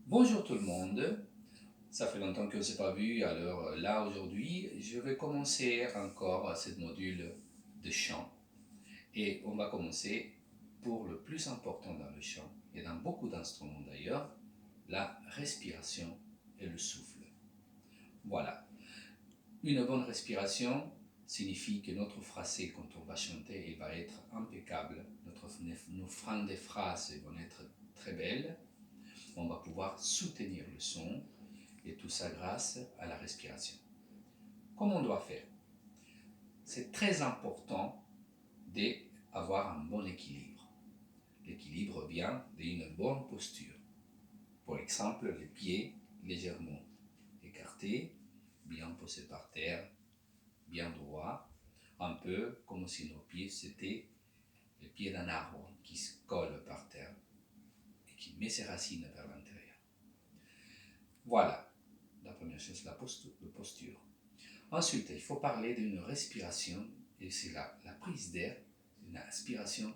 Bonjour tout le monde, ça fait longtemps qu'on ne s'est pas vu, alors là aujourd'hui je vais commencer encore ce module de chant et on va commencer pour le plus important dans le chant et dans beaucoup d'instruments d'ailleurs, la respiration et le souffle. Voilà, une bonne respiration signifie que notre phrasé quand on va chanter il va être impeccable, nos fins de phrases vont être très belles, on va pouvoir soutenir le son et tout ça grâce à la respiration. Comment on doit faire? C'est très important d'avoir un bon équilibre. L'équilibre vient d'une bonne posture. Par exemple, les pieds légèrement écartés, bien posés par terre, bien droit, un peu comme si nos pieds c'était les pieds d'un arbre qui se colle par terre et qui met ses racines vers l'intérieur. Voilà, la première chose, la posture. Ensuite, il faut parler d'une respiration, et c'est la prise d'air, une aspiration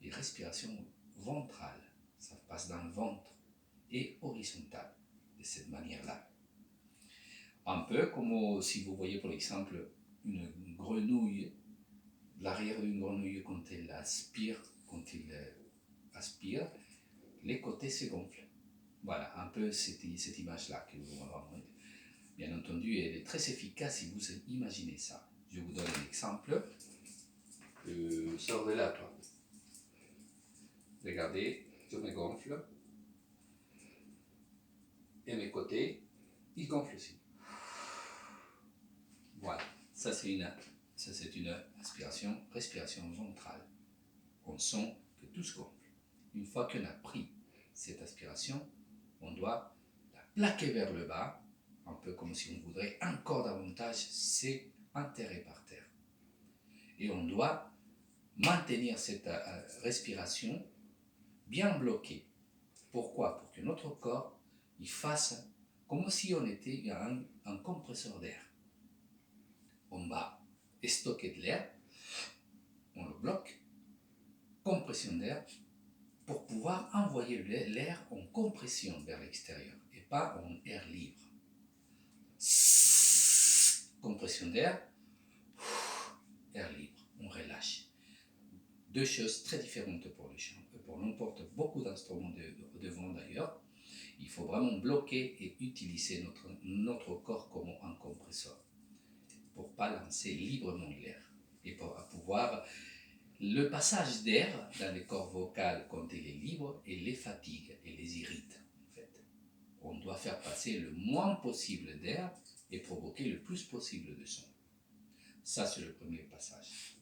et respiration ventrale. Ça passe dans le ventre et horizontale, de cette manière-là. Un peu comme si vous voyez par exemple une grenouille, l'arrière d'une grenouille quand elle aspire, aspire, les côtés se gonflent. Voilà, un peu cette image-là que vous voyez. Bien entendu, elle est très efficace si vous imaginez ça. Je vous donne un exemple. Sors de là, toi. Regardez, je me gonfle. Et mes côtés, ils gonflent aussi. Voilà, ça c'est une respiration ventrale. On sent que tout se gonfle. Une fois qu'on a pris cette aspiration, on doit la plaquer vers le bas, un peu comme si on voudrait encore davantage s'enterrer par terre. Et on doit maintenir cette respiration bien bloquée. Pourquoi? Pour que notre corps il fasse comme si on était un compresseur d'air. On va stocker de l'air, on le bloque, compression d'air, pour pouvoir envoyer l'air en compression vers l'extérieur et pas en air libre. Compression d'air, air libre, on relâche. Deux choses très différentes pour le chant. Pour n'importe beaucoup d'instruments de vent d'ailleurs, il faut vraiment bloquer et utiliser notre corps comme un compresseur pour pas lancer librement l'air et pour pouvoir le passage d'air dans le corps vocal quand il est libre et les fatigue et les irrite en fait. On doit faire passer le moins possible d'air et provoquer le plus possible de son. Ça c'est le premier passage.